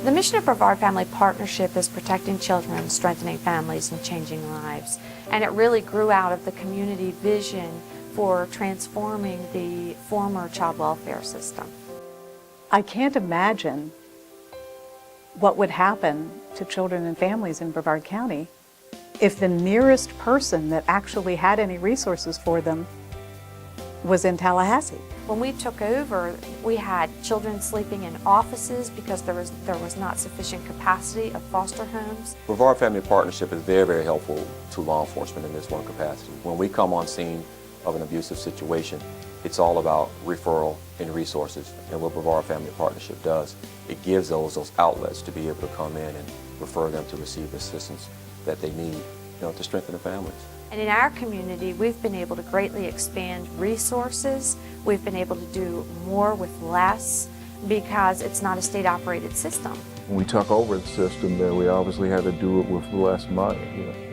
The mission of Brevard Family Partnership is protecting children, strengthening families, and changing lives. And it really grew out of the community vision for transforming the former child welfare system. I can't imagine what would happen to children and families in Brevard County if the nearest person that actually had any resources for them was in Tallahassee. When we took over, we had children sleeping in offices because there was not sufficient capacity of foster homes. Brevard Family Partnership is very, very helpful to law enforcement in this one capacity. When we come on scene of an abusive situation, it's all about referral and resources. And what Brevard Family Partnership does, it gives those outlets to be able to come in and refer them to receive the assistance that they need, to strengthen their families. And in our community, we've been able to greatly expand resources. We've been able to do more with less because it's not a state-operated system. When we took over the system, then we obviously had to do it with less money.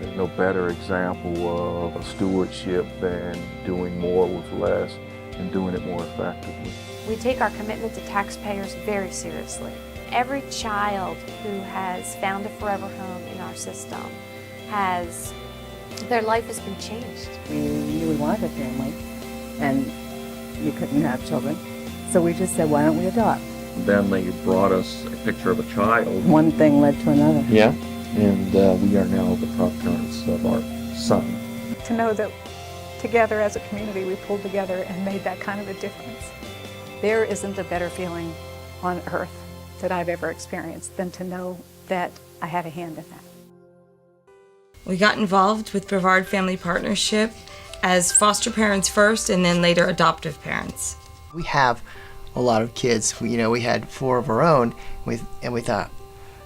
There's no better example of stewardship than doing more with less and doing it more effectively. We take our commitment to taxpayers very seriously. Every child who has found a forever home in our system their life has been changed. We knew we wanted a family, and you couldn't have children. So we just said, why don't we adopt? Then they brought us a picture of a child. One thing led to another. Yeah, and we are now the proud parents of our son. To know that together as a community we pulled together and made that kind of a difference. There isn't a better feeling on earth that I've ever experienced than to know that I had a hand in that. We got involved with Brevard Family Partnership as foster parents first and then later adoptive parents. We have a lot of kids. We had 4 of our own, and we thought,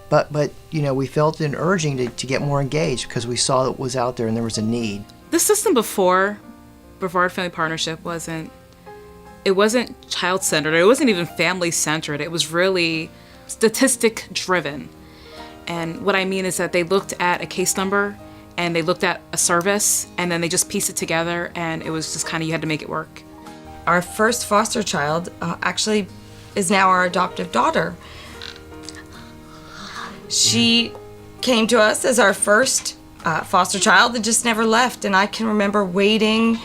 but we felt an urging to get more engaged because we saw it was out there and there was a need. The system before Brevard Family Partnership wasn't child-centered. It wasn't even family-centered. It was really statistic-driven. And what I mean is that they looked at a case number and they looked at a service and then they just pieced it together, and it was just kind of, you had to make it work. Our first foster child actually is now our adoptive daughter. She came to us as our first foster child and just never left. And I can remember waiting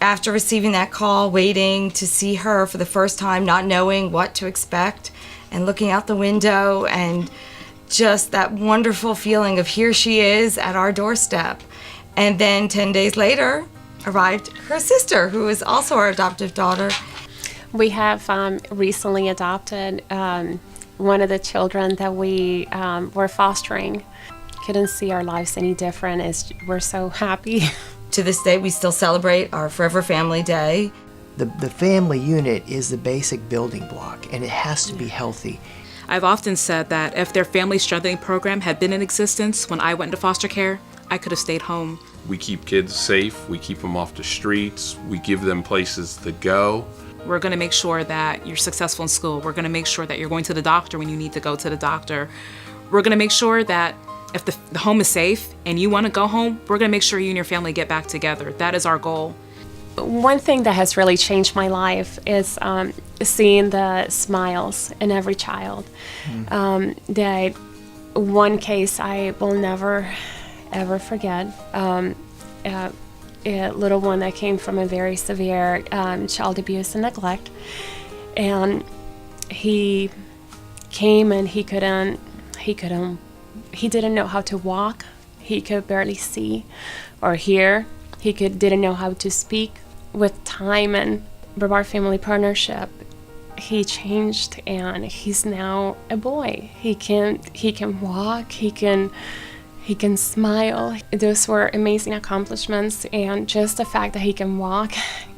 after receiving that call, waiting to see her for the first time, not knowing what to expect, and looking out the window and just that wonderful feeling of here she is at our doorstep. And then 10 days later arrived her sister, who is also our adoptive daughter. We have recently adopted one of the children that we were fostering. Couldn't see our lives any different. We're so happy. To this day, we still celebrate our Forever Family Day. The family unit is the basic building block, and it has to be healthy. I've often said that if their family strengthening program had been in existence when I went into foster care, I could have stayed home. We keep kids safe, we keep them off the streets, we give them places to go. We're going to make sure that you're successful in school. We're going to make sure that you're going to the doctor when you need to go to the doctor. We're going to make sure that if the home is safe and you want to go home, we're going to make sure you and your family get back together. That is our goal. One thing that has really changed my life is seeing the smiles in every child. That one case I will never, ever forget. A little one that came from a very severe child abuse and neglect. And he came and he didn't know how to walk. He could barely see or hear. He didn't know how to speak. With time and Brevard Family Partnership, he changed and he's now a boy. He can walk, he can smile. Those were amazing accomplishments, and just the fact that he can walk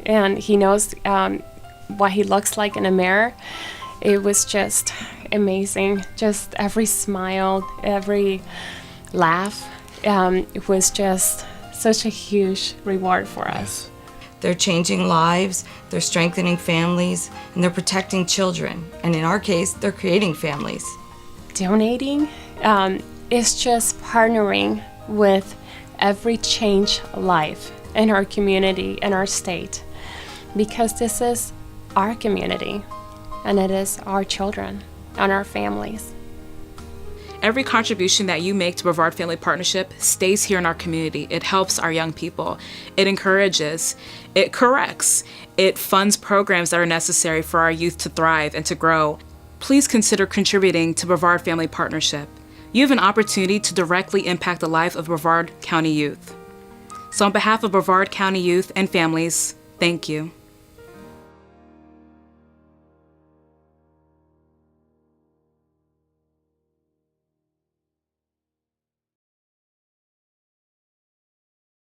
and he knows what he looks like in a mirror, it was just amazing. Just every smile, every laugh, it was just such a huge reward for us. They're changing lives, they're strengthening families, and they're protecting children. And in our case, they're creating families. Donating is just partnering with every changed life in our community, in our state, because this is our community, and it is our children and our families. Every contribution that you make to Brevard Family Partnership stays here in our community. It helps our young people. It encourages. It corrects. It funds programs that are necessary for our youth to thrive and to grow. Please consider contributing to Brevard Family Partnership. You have an opportunity to directly impact the life of Brevard County youth. So on behalf of Brevard County youth and families, thank you.